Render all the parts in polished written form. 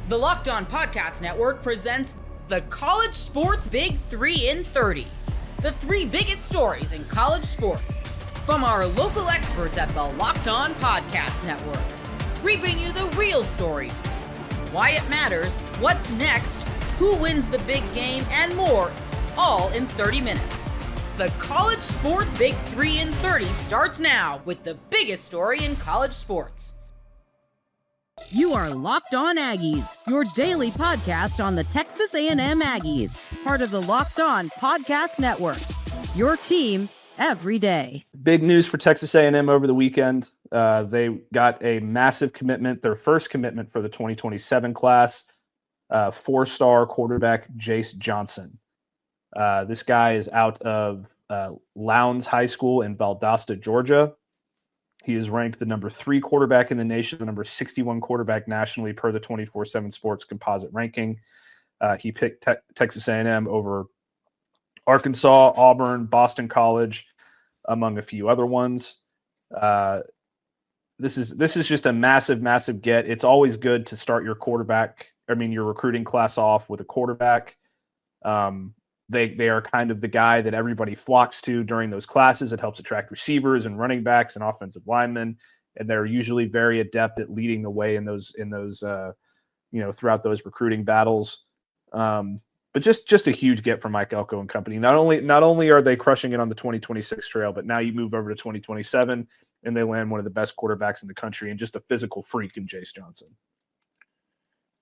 The Locked On Podcast Network presents the College Sports Big 3 in 30. The three biggest stories in college sports. From our local experts at the Locked On Podcast Network. We bring you the real story. Why it matters, what's next, who wins the big game, and more, all in 30 minutes. The College Sports Big 3 in 30 starts now with the biggest story in college sports. You are Locked On Aggies, your daily podcast on the Texas A&M Aggies, part of the Locked On Podcast Network. Your team every day. Big news for Texas A&M over the weekend. They got a massive commitment, their first commitment for the 2027 class, four-star quarterback Jace Johnson. This guy is out of Lowndes High School in Valdosta, Georgia. He is ranked the number 3 quarterback in the nation, the number 61 quarterback nationally per the 24/7 Sports composite ranking. He picked Texas A&M over Arkansas, Auburn, Boston College, among a few other ones. This is just a massive get. It's always good to start your recruiting class off with a quarterback. They are kind of the guy that everybody flocks to during those classes. It helps attract receivers and running backs and offensive linemen, and they're usually very adept at leading the way in those throughout those recruiting battles. But just a huge get from Mike Elko and company. Not only are they crushing it on the 2026 trail, but now you move over to 2027 and they land one of the best quarterbacks in the country and just a physical freak in Jace Johnson.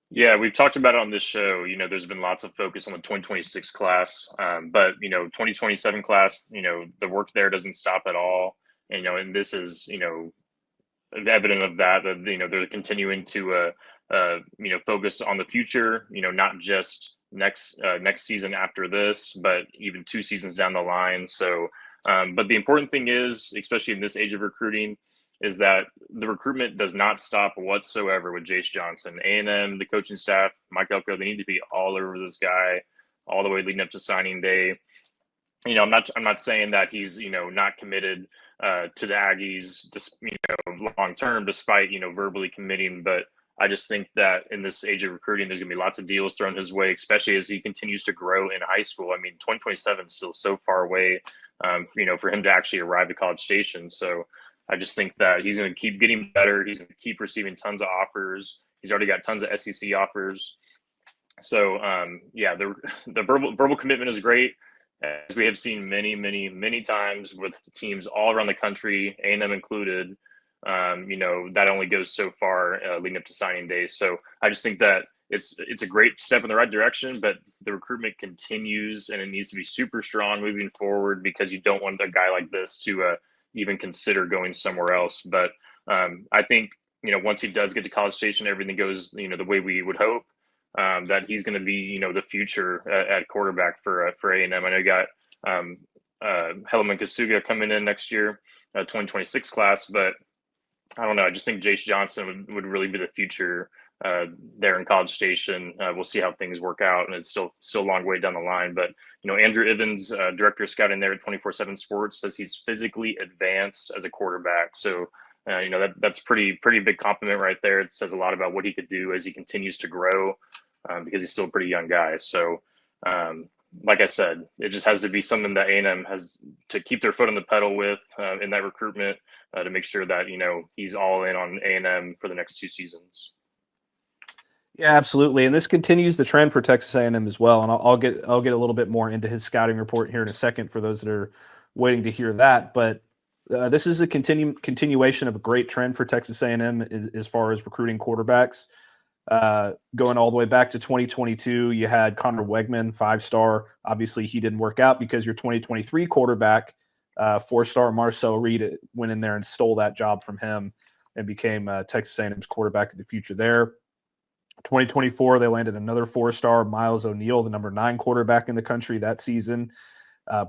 Yeah, we've talked about it on this show. There's been lots of focus on the 2026 class, but 2027 class, the work there doesn't stop at all. And this is, evident of that. They're continuing to, focus on the future. Not just next season after this, but even 2 seasons down the line. So, but the important thing is, especially in this age of recruiting, is that the recruitment does not stop whatsoever with Jace Johnson. A&M, the coaching staff, Mike Elko, they need to be all over this guy all the way leading up to signing day. I'm not saying that he's, not committed to the Aggies, just, long term, despite, verbally committing. But I just think that in this age of recruiting, there's going to be lots of deals thrown his way, especially as he continues to grow in high school. 2027 is still so far away, for him to actually arrive at College Station. So I just think that he's going to keep getting better. He's going to keep receiving tons of offers. He's already got tons of SEC offers. So, the verbal commitment is great, as we have seen many times with teams all around the country, A&M included. That only goes so far leading up to signing day. So I just think that it's a great step in the right direction, but the recruitment continues and it needs to be super strong moving forward, because you don't want a guy like this to even consider going somewhere else. But I think, once he does get to College Station, everything goes, the way we would hope, that he's going to be, the future at quarterback for A&M. I know you got Helaman Kasuga coming in next year, 2026 class, but I don't know. I just think Jace Johnson would really be the future there in College Station. We'll see how things work out, and it's still a long way down the line. But Andrew Ivins, director of scouting there at 24/7 Sports, says he's physically advanced as a quarterback. So that's pretty big compliment right there. It says a lot about what he could do as he continues to grow, because he's still a pretty young guy. So like I said, it just has to be something that A&M has to keep their foot on the pedal with in that recruitment, to make sure that he's all in on A&M for the next 2 seasons. Yeah, absolutely. And this continues the trend for Texas A&M as well. And I'll get a little bit more into his scouting report here in a second for those that are waiting to hear that. But this is a continuation of a great trend for Texas A&M as far as recruiting quarterbacks. Going all the way back to 2022, you had Connor Wegman, 5-star. Obviously, he didn't work out because your 2023 quarterback, 4-star Marcel Reed, went in there and stole that job from him and became Texas A&M's quarterback of the future there. 2024, they landed another 4-star, Miles O'Neill, the number 9 quarterback in the country that season.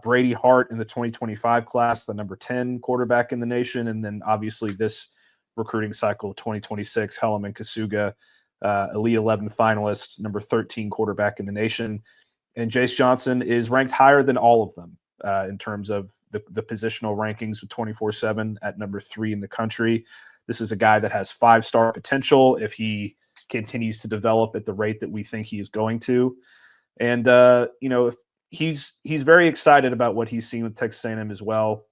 Brady Hart in the 2025 class, the number 10 quarterback in the nation. And then obviously this recruiting cycle, 2026, Helaman Kasuga, Elite 11 finalist, number 13 quarterback in the nation. And Jace Johnson is ranked higher than all of them in terms of the positional rankings with 24/7 at number 3 in the country. This is a guy that has 5-star potential if he continues to develop at the rate that we think he is going to. And if he's very excited about what he's seen with Texas A&M as well.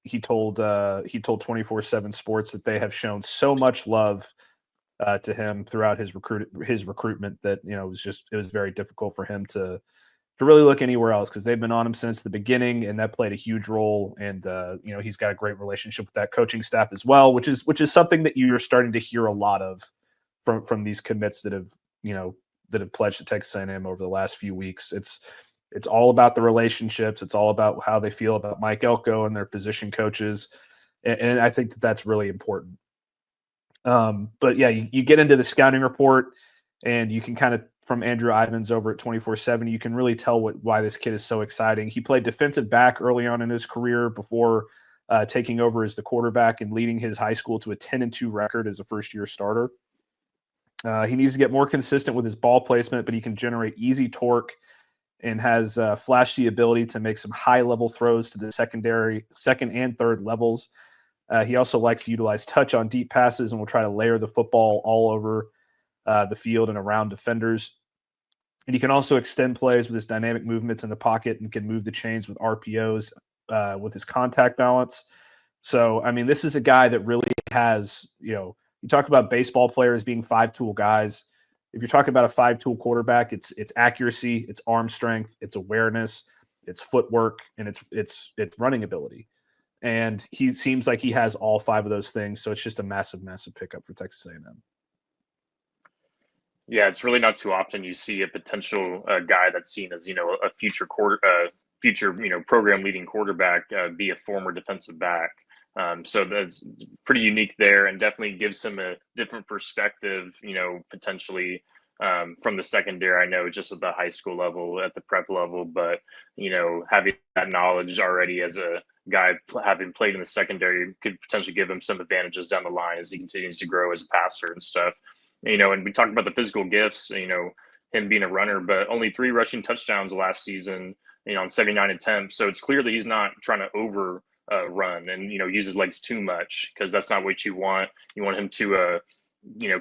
He told 24/7 Sports that they have shown so much love to him throughout his recruitment that it was very difficult for him to really look anywhere else, because they've been on him since the beginning, and that played a huge role. And he's got a great relationship with that coaching staff as well, which is something that you're starting to hear a lot of from these commits that have pledged to Texas A&M over the last few weeks. It's all about the relationships. It's all about how they feel about Mike Elko and their position coaches, and I think that that's really important. But yeah, you get into the scouting report, and you can kind of, from Andrew Ivins over at 24/7, you can really tell why this kid is so exciting. He played defensive back early on in his career before taking over as the quarterback and leading his high school to a 10-2 record as a first-year starter. He needs to get more consistent with his ball placement, but he can generate easy torque and has flashy ability to make some high-level throws to the second and third levels. He also likes to utilize touch on deep passes and will try to layer the football all over the field and around defenders. And he can also extend plays with his dynamic movements in the pocket and can move the chains with RPOs with his contact balance. So, I mean, this is a guy that really has, you talk about baseball players being five-tool guys. If you're talking about a five-tool quarterback, it's accuracy, it's arm strength, it's awareness, it's footwork, and it's running ability. And he seems like he has all five of those things. So it's just a massive, massive pickup for Texas A&M. Yeah, it's really not too often you see a potential guy that's seen as, a future program leading quarterback be a former defensive back. So that's pretty unique there, and definitely gives him a different perspective, potentially from the secondary. I know just at the high school level, at the prep level, but, having that knowledge already as a guy having played in the secondary could potentially give him some advantages down the line as he continues to grow as a passer and stuff. And we talked about the physical gifts, him being a runner, but only 3 rushing touchdowns last season, on 79 attempts. So it's clear that he's not trying to over run and, use his legs too much, because that's not what you want. You want him to,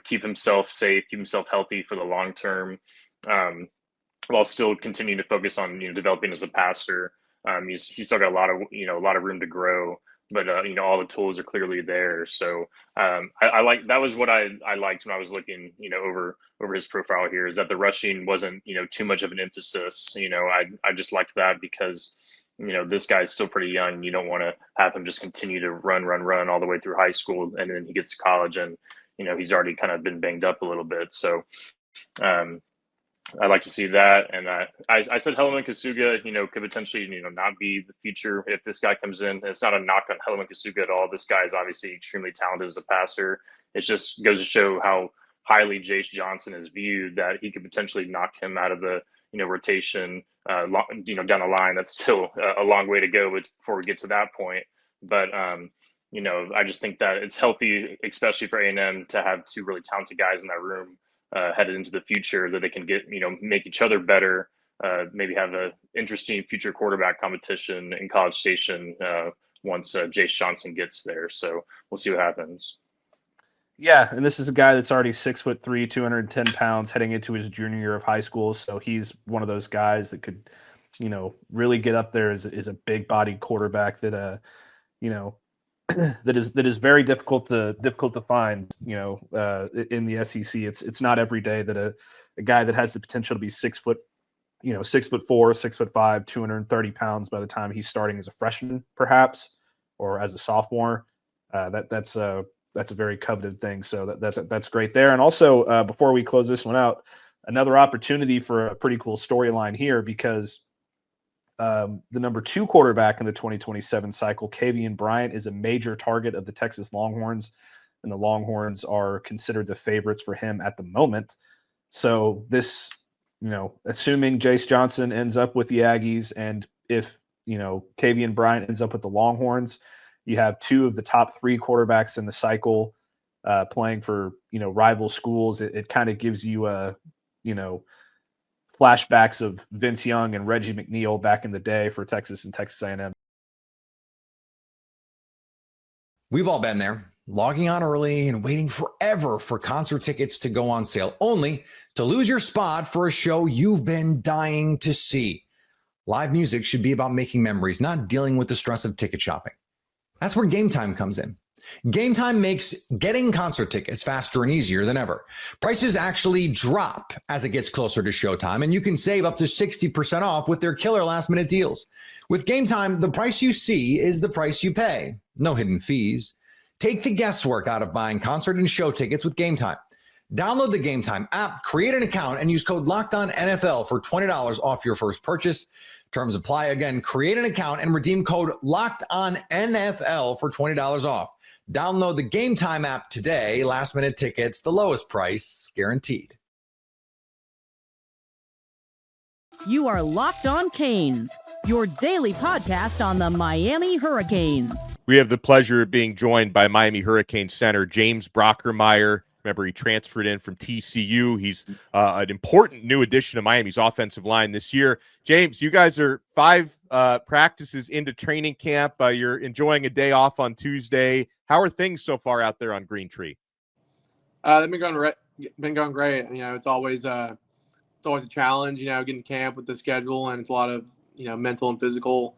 keep himself safe, keep himself healthy for the long term, while still continuing to focus on, developing as a passer. He's still got a lot of room to grow, but all the tools are clearly there. So I like, that was what I liked when I was looking, over his profile here, is that the rushing wasn't, too much of an emphasis. I just liked that because, this guy's still pretty young. You don't want to have him just continue to run all the way through high school, and then he gets to college and, he's already kind of been banged up a little bit. So I like to see that. And I said Helaman Kasuga, could potentially, not be the future if this guy comes in. It's not a knock on Helaman Kasuga at all. This guy is obviously extremely talented as a passer. It just goes to show how highly Jace Johnson is viewed, that he could potentially knock him out of the, rotation, down the line. That's still a long way to go before we get to that point. But, I just think that it's healthy, especially for A&M, to have 2 really talented guys in that room headed into the future, that they can get, make each other better, maybe have an interesting future quarterback competition in College Station once Jace Johnson gets there. So we'll see what happens. Yeah, and this is a guy that's already 6'3", 210 pounds, heading into his junior year of high school. So he's one of those guys that could, really get up there as a big-bodied quarterback that, that is very difficult to find, in the SEC. It's not every day that a guy that has the potential to be 6 foot, 6'4", 6'5", 230 pounds by the time he's starting as a freshman, perhaps, or as a sophomore. That's a very coveted thing. So that's great there. And also, before we close this one out, another opportunity for a pretty cool storyline here, because the number 2 quarterback in the 2027 cycle, Kavian Bryant, is a major target of the Texas Longhorns, and the Longhorns are considered the favorites for him at the moment. So this, assuming Jace Johnson ends up with the Aggies, and if, Kavian Bryant ends up with the Longhorns, you have 2 of the top 3 quarterbacks in the cycle playing for, rival schools. It kind of gives you flashbacks of Vince Young and Reggie McNeil back in the day for Texas and Texas A&M. We've all been there. logging on early and waiting forever for concert tickets to go on sale, only to lose your spot for a show you've been dying to see. Live music should be about making memories, not dealing with the stress of ticket shopping. That's where Gametime comes in. Gametime makes getting concert tickets faster and easier than ever. Prices actually drop as it gets closer to showtime, and you can save up to 60% off with their killer last-minute deals. With Gametime, the price you see is the price you pay. No hidden fees. Take the guesswork out of buying concert and show tickets with Gametime. Download the Gametime app, create an account, and use code LOCKEDONNFL for $20 off your first purchase. Terms apply. Again, create an account and redeem code LOCKEDONNFL for $20 off. Download the Gametime app today. Last-minute tickets, the lowest price, guaranteed. You are Locked On Canes, your daily podcast on the Miami Hurricanes. We have the pleasure of being joined by Miami Hurricane center James Brockermeyer. Remember, he transferred in from TCU. He's an important new addition to Miami's offensive line this year. James, you guys are 5 practices into training camp. You're enjoying a day off on Tuesday. How are things so far out there on Green Tree? They've been going great. You know, it's always a challenge. You know, getting to camp with the schedule, and it's a lot of mental and physical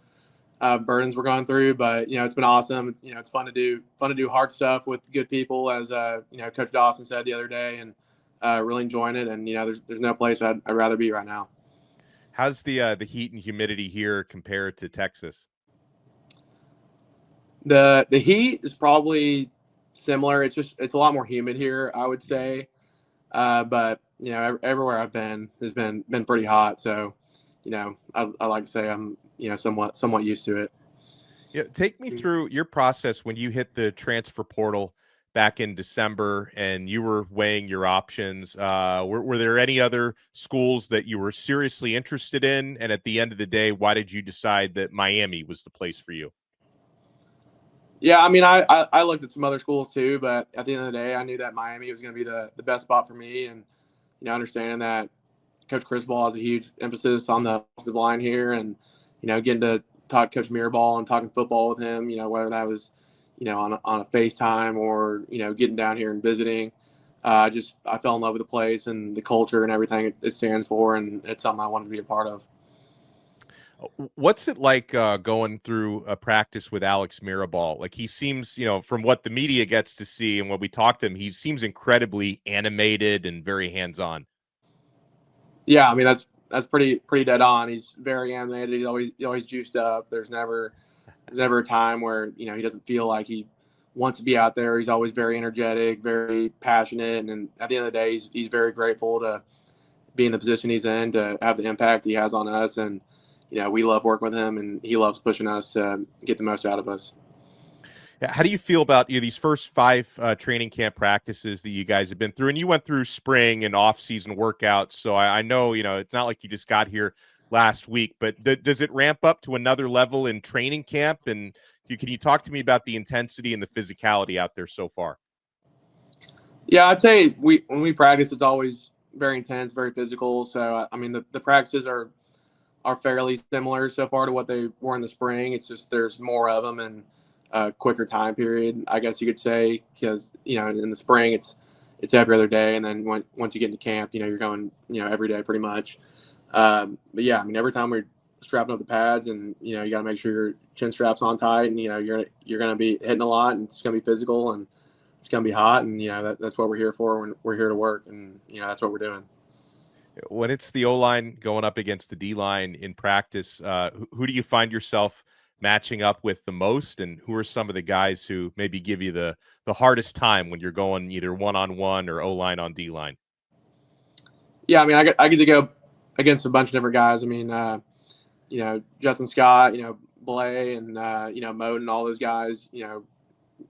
burdens we're going through. But it's been awesome. It's fun to do hard stuff with good people, as Coach Dawson said the other day, and really enjoying it. And there's no place I'd rather be right now. How's the heat and humidity here compared to Texas? The heat is probably similar. It's a lot more humid here, I would say. But everywhere I've been has been pretty hot. So I like to say I'm somewhat used to it. Yeah, take me through your process when you hit the transfer portal back in December and you were weighing your options. Were there any other schools that you were seriously interested in? And at the end of the day, why did you decide that Miami was the place for you? Yeah, I mean, I looked at some other schools too, but at the end of the day, I knew that Miami was going to be the best spot for me. And, understanding that Coach Cristobal has a huge emphasis on the offensive line here, and, getting to talk to Coach Mirabal and talking football with him, whether that was, on a FaceTime or, getting down here and visiting. I fell in love with the place and the culture and everything it stands for, and it's something I wanted to be a part of. What's it like going through a practice with Alex Mirabal? Like, he seems, from what the media gets to see and when we talk to him, he seems incredibly animated and very hands-on. Yeah, I mean, that's pretty dead on. He's very animated. He's always juiced up. There's never a time where he doesn't feel like he wants to be out there. He's always very energetic, very passionate, and at the end of the day, he's very grateful to be in the position he's in, to have the impact he has on us. And we love working with him, and he loves pushing us to get the most out of us. How do you feel about these first 5 training camp practices that you guys have been through? And you went through spring and off-season workouts, so I know it's not like you just got here last week. But does it ramp up to another level in training camp? And can you talk to me about the intensity and the physicality out there so far? Yeah, I'd say when we practice, it's always very intense, very physical. So I mean, the practices are fairly similar so far to what they were in the spring. It's just there's more of them and a quicker time period, I guess you could say, because in the spring it's every other day, and then once you get into camp, you're going every day pretty much. But yeah, I mean, every time we're strapping up the pads, and you got to make sure your chin strap's on tight, and you're going to be hitting a lot, and it's going to be physical, and it's going to be hot, and that's what we're here for. When we're here to work, and that's what we're doing. When it's the O-line going up against the D-line in practice, who do you find yourself matching up with the most, and who are some of the guys who maybe give you the hardest time when you're going either one-on-one or O-line on D-line? Yeah, I mean, I get to go against a bunch of different guys. I mean, Justin Scott, Blay, and Moden, all those guys,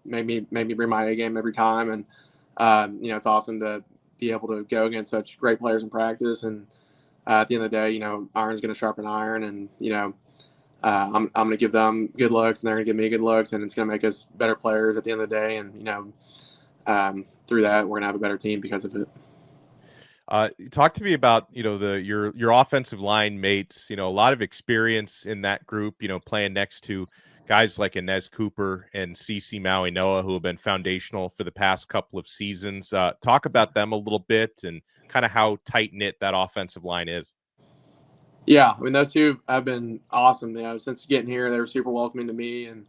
made me bring my A game every time, and it's awesome to be able to go against such great players in practice. And at the end of the day, iron's going to sharpen iron, and I'm going to give them good looks, and they're going to give me good looks, and it's going to make us better players at the end of the day. And through that, we're going to have a better team because of it. Talk to me about your offensive line mates. A lot of experience in that group. Playing next to guys like Inez Cooper and Cece Maui Noah, who have been foundational for the past couple of seasons. Talk about them a little bit and kind of how tight-knit that offensive line is. Yeah, I mean, those two have been awesome. Since getting here, they were super welcoming to me. And,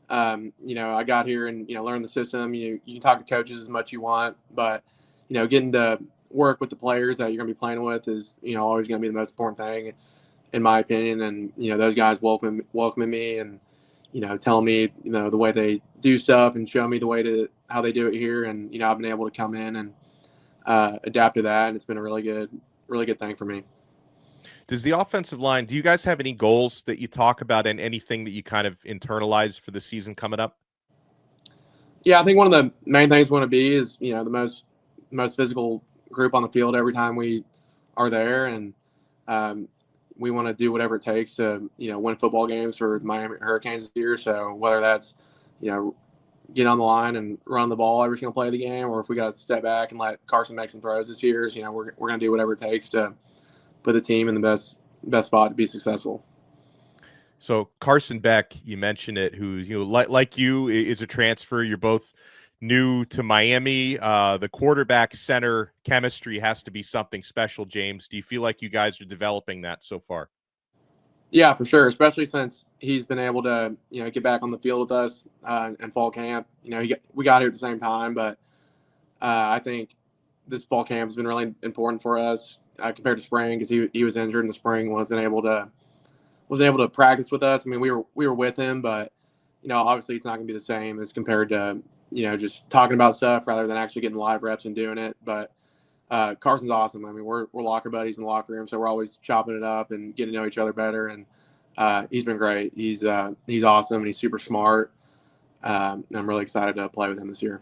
I got here and, learned the system. You can talk to coaches as much as you want, but, getting to work with the players that you're going to be playing with is, always going to be the most important thing, in my opinion. And, those guys welcoming me and, telling me, the way they do stuff and show me how they do it here. And, I've been able to come in and adapt to that. And it's been a really good thing for me. Does the offensive line, do you guys have any goals that you talk about and anything that you kind of internalize for the season coming up? Yeah, I think one of the main things we want to be is, the most physical group on the field every time we are there. And we want to do whatever it takes to, win football games for the Miami Hurricanes this year. So whether that's, get on the line and run the ball every single play of the game, or if we got to step back and let Carson make some throws this year, we're going to do whatever it takes to put the team in the best spot to be successful. So Carson Beck, you mentioned it, who like you is a transfer. You're both new to Miami. The quarterback center chemistry has to be something special. James, do you feel like you guys are developing that so far? Yeah, for sure. Especially since he's been able to get back on the field with us in fall camp. We got here at the same time, but I think this fall camp has been really important for us. Compared to spring, because he was injured in the spring, wasn't able to practice with us. I mean, we were with him, but obviously it's not going to be the same as compared to just talking about stuff rather than actually getting live reps and doing it. But Carson's awesome. I mean, we're locker buddies in the locker room, so we're always chopping it up and getting to know each other better. And he's been great. He's awesome and he's super smart. I'm really excited to play with him this year.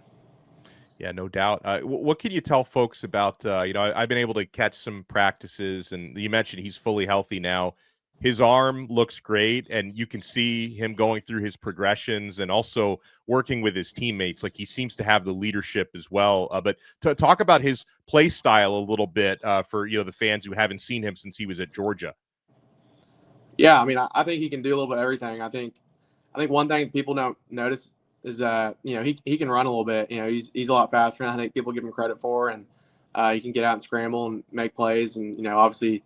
Yeah, no doubt. What can you tell folks about, I've been able to catch some practices, and you mentioned he's fully healthy now. His arm looks great, and you can see him going through his progressions and also working with his teammates. Like, he seems to have the leadership as well. But to talk about his play style a little bit for, the fans who haven't seen him since he was at Georgia. Yeah, I mean, I think he can do a little bit of everything. I think one thing people don't notice is that he can run a little bit. He's a lot faster than I think people give him credit for, and he can get out and scramble and make plays. And obviously,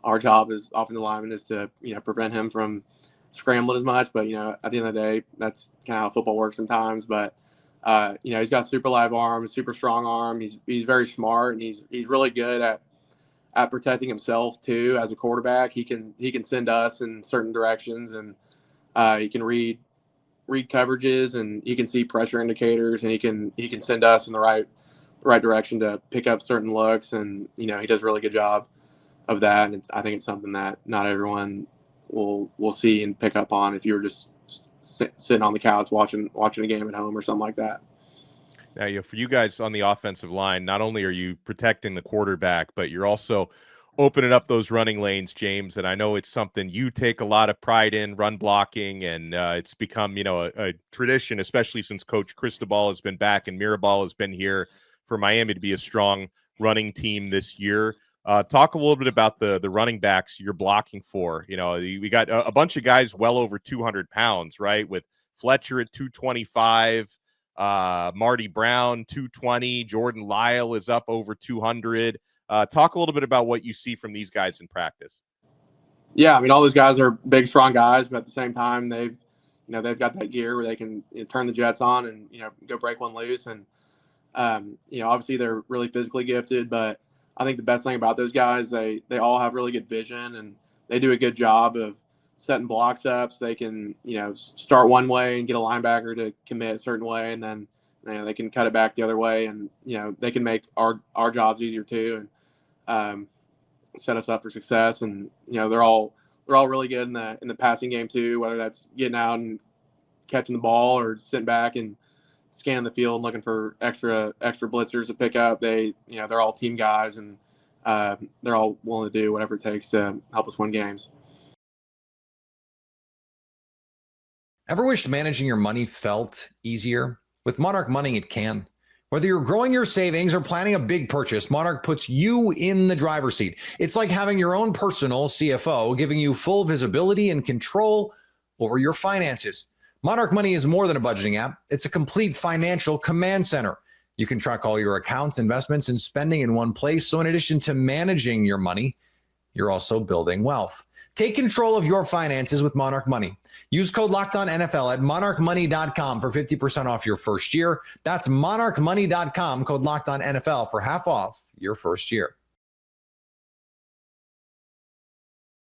our job as offensive lineman is to prevent him from scrambling as much. But at the end of the day, that's kind of how football works sometimes. But he's got super live arm, super strong arm. He's very smart, and he's really good at protecting himself too. As a quarterback, he can send us in certain directions, and he can read coverages, and he can see pressure indicators, and he can send us in the right direction to pick up certain looks. And he does a really good job of that. And I think it's something that not everyone will see and pick up on if you were just sitting on the couch watching a game at home or something like that. Now, for you guys on the offensive line, not only are you protecting the quarterback, but you're also opening up those running lanes, James. And I know it's something you take a lot of pride in, run blocking, and it's become, a tradition, especially since Coach Cristobal has been back and Mirabal has been here, for Miami to be a strong running team this year. Talk a little bit about the running backs you're blocking for. We got a bunch of guys well over 200 pounds, right? With Fletcher at 225, Marty Brown 220, Jordan Lyle is up over 200. Talk a little bit about what you see from these guys in practice. Yeah, I mean, all those guys are big, strong guys, but at the same time, they've got that gear where they can turn the jets on and go break one loose. And obviously they're really physically gifted, but I think the best thing about those guys, they all have really good vision, and they do a good job of setting blocks up so they can start one way and get a linebacker to commit a certain way, and then they can cut it back the other way, and they can make our jobs easier too, and set us up for success. And they're all really good in the passing game too, whether that's getting out and catching the ball or sitting back and scanning the field and looking for extra blitzers to pick up. They're all team guys, and they're all willing to do whatever it takes to help us win games. Ever wished managing your money felt easier? With Monarch Money, it can. Whether you're growing your savings or planning a big purchase, Monarch puts you in the driver's seat. It's like having your own personal CFO, giving you full visibility and control over your finances. Monarch Money is more than a budgeting app. It's a complete financial command center. You can track all your accounts, investments, and spending in one place. So in addition to managing your money, you're also building wealth. Take control of your finances with Monarch Money. Use code LOCKEDONNFL at monarchmoney.com for 50% off your first year. That's monarchmoney.com, code LOCKEDONNFL for half off your first year.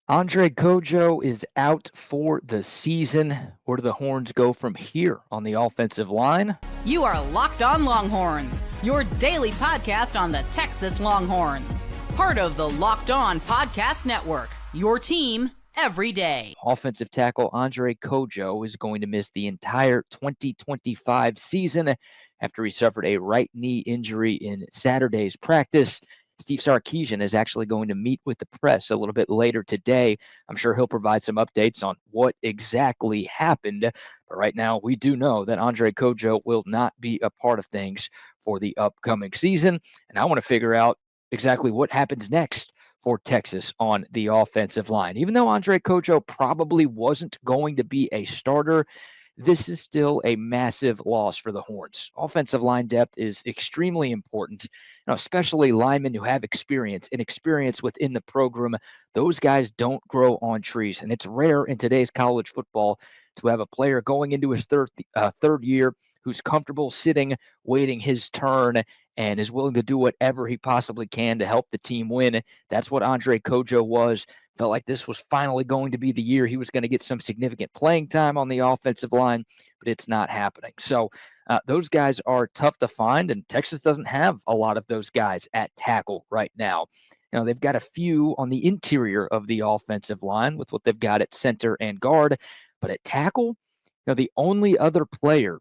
Andre Kojo is out for the season. Where do the Horns go from here on the offensive line? You are Locked On Longhorns, your daily podcast on the Texas Longhorns. Part of the Locked On Podcast Network, your team every day. Offensive tackle Andre Kojo is going to miss the entire 2025 season after he suffered a right knee injury in Saturday's practice. Steve Sarkisian is actually going to meet with the press a little bit later today. I'm sure he'll provide some updates on what exactly happened. But right now, we do know that Andre Kojo will not be a part of things for the upcoming season. And I want to figure out exactly what happens next for Texas on the offensive line. Even though Andre Kojo probably wasn't going to be a starter, this is still a massive loss for the Horns. Offensive line depth is extremely important, especially linemen who have experience within the program. Those guys don't grow on trees, and it's rare in today's college football to have a player going into his third year who's comfortable sitting, waiting his turn, and is willing to do whatever he possibly can to help the team win. That's what Andre Kojo was. Felt like this was finally going to be the year he was going to get some significant playing time on the offensive line, but it's not happening. So those guys are tough to find, and Texas doesn't have a lot of those guys at tackle right now. They've got a few on the interior of the offensive line with what they've got at center and guard, but at tackle, the only other player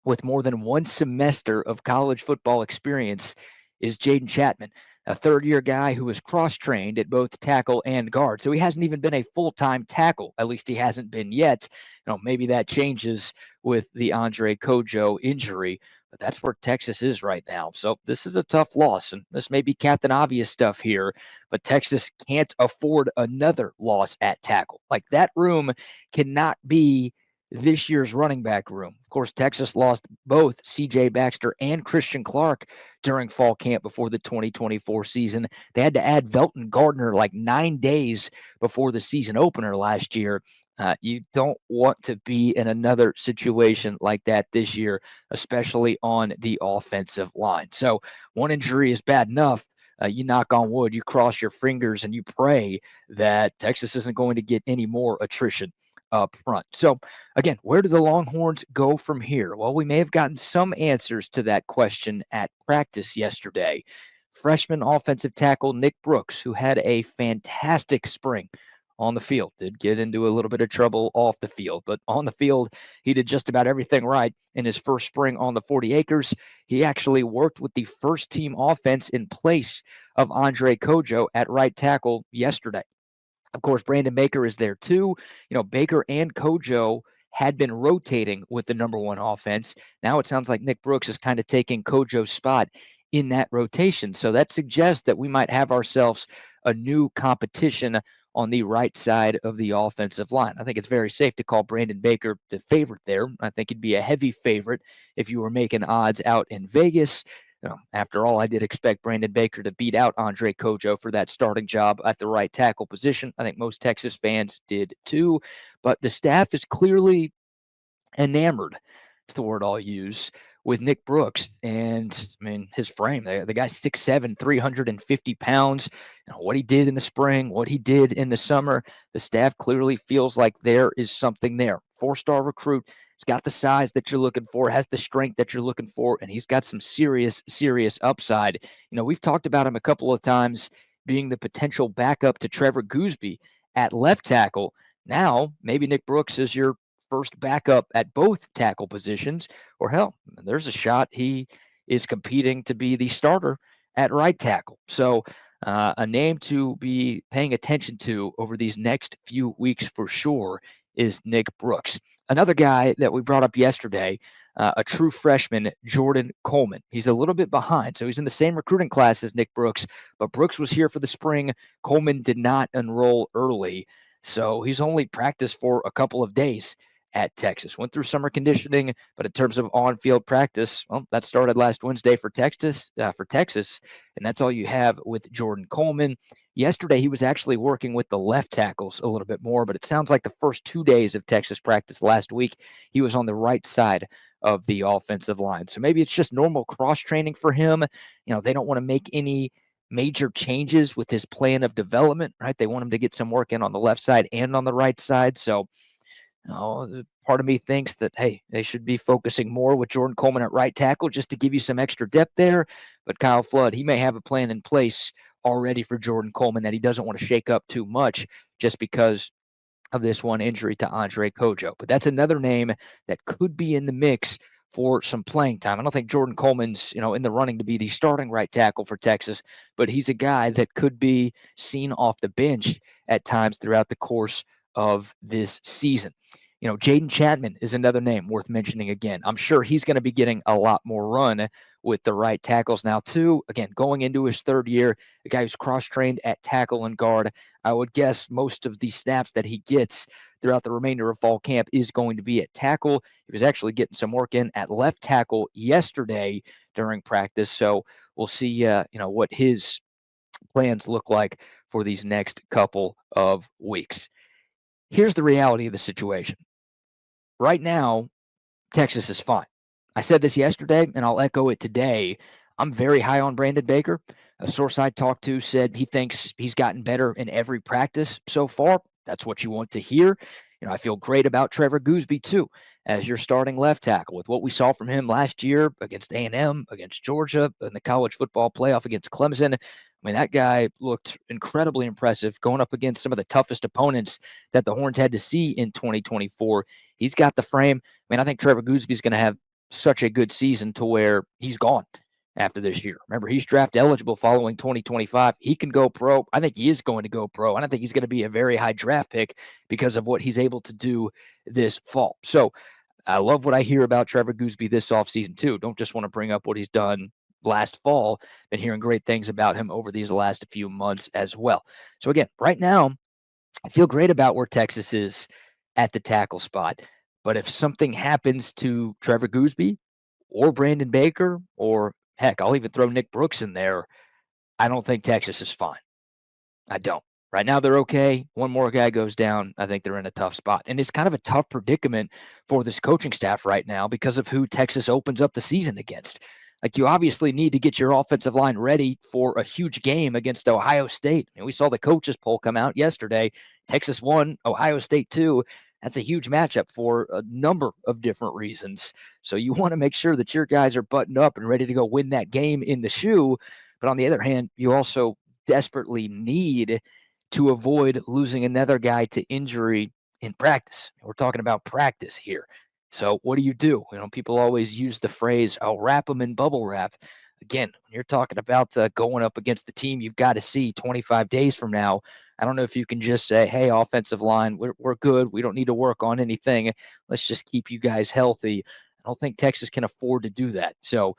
with more than one semester of college football experience is Jaden Chapman, a third-year guy who was cross-trained at both tackle and guard. So he hasn't even been a full-time tackle. At least he hasn't been yet. Maybe that changes with the Andre Kojo injury, but that's where Texas is right now. So this is a tough loss, and this may be Captain Obvious stuff here, but Texas can't afford another loss at tackle. Like, that room cannot be this year's running back room. Of course, Texas lost both C.J. Baxter and Christian Clark during fall camp before the 2024 season. They had to add Velton Gardner like 9 days before the season opener last year. You don't want to be in another situation like that this year, especially on the offensive line. So one injury is bad enough. You knock on wood, you cross your fingers, and you pray that Texas isn't going to get any more attrition up front. So again, where do the Longhorns go from here? Well, we may have gotten some answers to that question at practice yesterday. Freshman offensive tackle Nick Brooks, who had a fantastic spring on the field, did get into a little bit of trouble off the field, but on the field, he did just about everything right in his first spring on the 40 acres. He actually worked with the first team offense in place of Andre Kojo at right tackle yesterday. Of course, Brandon Baker is there too. Baker and Kojo had been rotating with the number one offense. Now it sounds like Nick Brooks is kind of taking Kojo's spot in that rotation. So that suggests that we might have ourselves a new competition on the right side of the offensive line. I think it's very safe to call Brandon Baker the favorite there. I think he'd be a heavy favorite if you were making odds out in Vegas. After all, I did expect Brandon Baker to beat out Andre Kojo for that starting job at the right tackle position. I think most Texas fans did too, but the staff is clearly enamored, it's the word I'll use, with Nick Brooks. And his frame, the guy's 6'7", 350 pounds. What he did in the spring, what he did in the summer, the staff clearly feels like there is something there. 4-star recruit. He's got the size that you're looking for, has the strength that you're looking for, and he's got some serious upside. We've talked about him a couple of times being the potential backup to Trevor Gooseby at left tackle. Now, maybe Nick Brooks is your first backup at both tackle positions, or hell, there's a shot he is competing to be the starter at right tackle. So a name to be paying attention to over these next few weeks for sure is Nick Brooks. Another guy that we brought up yesterday, a true freshman, Jordan Coleman. He's a little bit behind, so he's in the same recruiting class as Nick Brooks, but Brooks was here for the spring. Coleman did not enroll early, so he's only practiced for a couple of days at Texas. Went through summer conditioning, but in terms of on-field practice, well, that started last Wednesday for Texas, and that's all you have with Jordan Coleman. Yesterday, he was actually working with the left tackles a little bit more, but it sounds like the first 2 days of Texas practice last week, he was on the right side of the offensive line. So maybe it's just normal cross-training for him. They don't want to make any major changes with his plan of development, right? They want him to get some work in on the left side and on the right side. So part of me thinks that, hey, they should be focusing more with Jordan Coleman at right tackle just to give you some extra depth there. But Kyle Flood, he may have a plan in place already for Jordan Coleman that he doesn't want to shake up too much just because of this one injury to Andre Kojo. But that's another name that could be in the mix for some playing time. I don't think Jordan Coleman's, in the running to be the starting right tackle for Texas, but he's a guy that could be seen off the bench at times throughout the course of this season. Jaden Chapman is another name worth mentioning again. I'm sure he's going to be getting a lot more run with the right tackles now, too. Again, going into his third year, a guy who's cross-trained at tackle and guard. I would guess most of the snaps that he gets throughout the remainder of fall camp is going to be at tackle. He was actually getting some work in at left tackle yesterday during practice. So we'll see, what his plans look like for these next couple of weeks. Here's the reality of the situation. Right now, Texas is fine. I said this yesterday, and I'll echo it today. I'm very high on Brandon Baker. A source I talked to said he thinks he's gotten better in every practice so far. That's what you want to hear. I feel great about Trevor Gooseby, too, as your starting left tackle with what we saw from him last year against A&M, against Georgia, in the college football playoff against Clemson. That guy looked incredibly impressive going up against some of the toughest opponents that the Horns had to see in 2024. He's got the frame. I think Trevor Gooseby is going to have such a good season to where he's gone after this year. Remember, he's draft eligible following 2025. He can go pro. I think he is going to go pro. And I think he's going to be a very high draft pick because of what he's able to do this fall. So I love what I hear about Trevor Gooseby this offseason, too. Don't just want to bring up what he's done last fall. Been hearing great things about him over these last few months as well. So again, right now, I feel great about where Texas is at the tackle spot. But if something happens to Trevor Gooseby or Brandon Baker, or heck, I'll even throw Nick Brooks in there, I don't think Texas is fine. I don't. Right now, they're okay. One more guy goes down, I think they're in a tough spot. And it's kind of a tough predicament for this coaching staff right now because of who Texas opens up the season against. You obviously need to get your offensive line ready for a huge game against Ohio State. We saw the coaches poll come out yesterday. Texas won, Ohio State 2. That's a huge matchup for a number of different reasons. So you want to make sure that your guys are buttoned up and ready to go win that game in the shoe. But on the other hand, you also desperately need to avoid losing another guy to injury in practice. We're talking about practice here. So what do? People always use the phrase, wrap them in bubble wrap. Again, when you're talking about going up against the team you've got to see 25 days from now, I don't know if you can just say, hey, offensive line, we're good. We don't need to work on anything. Let's just keep you guys healthy. I don't think Texas can afford to do that. So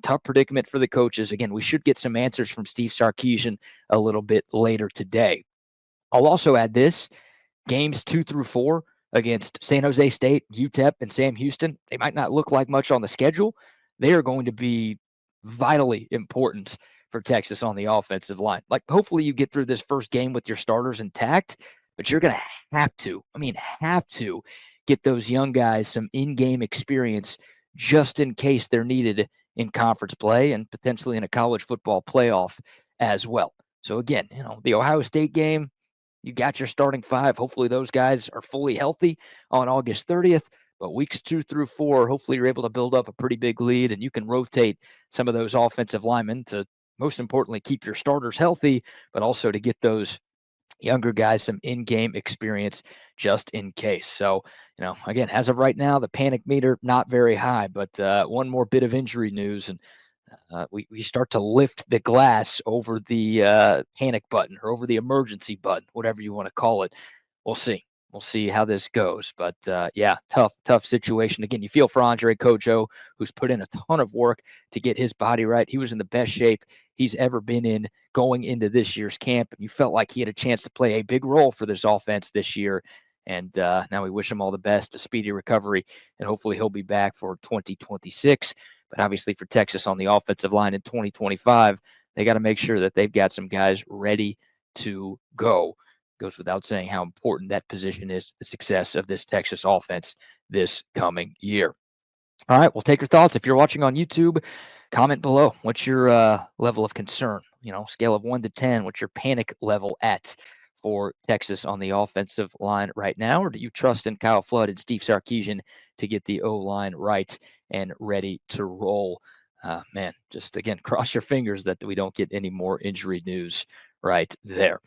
tough predicament for the coaches. Again, we should get some answers from Steve Sarkisian a little bit later today. I'll also add this. Games 2 through 4 against San Jose State, UTEP, and Sam Houston, they might not look like much on the schedule. They are going to be vitally important for Texas on the offensive line. Hopefully you get through this first game with your starters intact, but you're going to have to get those young guys some in-game experience just in case they're needed in conference play and potentially in a college football playoff as well. So again, the Ohio State game, you got your starting 5. Hopefully those guys are fully healthy on August 30th. But weeks 2 through 4, hopefully you're able to build up a pretty big lead and you can rotate some of those offensive linemen to, most importantly, keep your starters healthy, but also to get those younger guys some in-game experience just in case. So, again, as of right now, the panic meter, not very high, but one more bit of injury news and we start to lift the glass over the panic button or over the emergency button, whatever you want to call it. We'll see. We'll see how this goes. But, tough situation. Again, you feel for Andre Kojo, who's put in a ton of work to get his body right. He was in the best shape he's ever been in going into this year's camp. And you felt like he had a chance to play a big role for this offense this year. And now we wish him all the best, a speedy recovery, and hopefully he'll be back for 2026. But obviously for Texas on the offensive line in 2025, they got to make sure that they've got some guys ready to go. Goes without saying how important that position is to the success of this Texas offense this coming year. All right, well, take your thoughts. If you're watching on YouTube, comment below. What's your level of concern? Scale of 1 to 10, what's your panic level at for Texas on the offensive line right now? Or do you trust in Kyle Flood and Steve Sarkisian to get the O-line right and ready to roll? Man, just again, cross your fingers that we don't get any more injury news right there.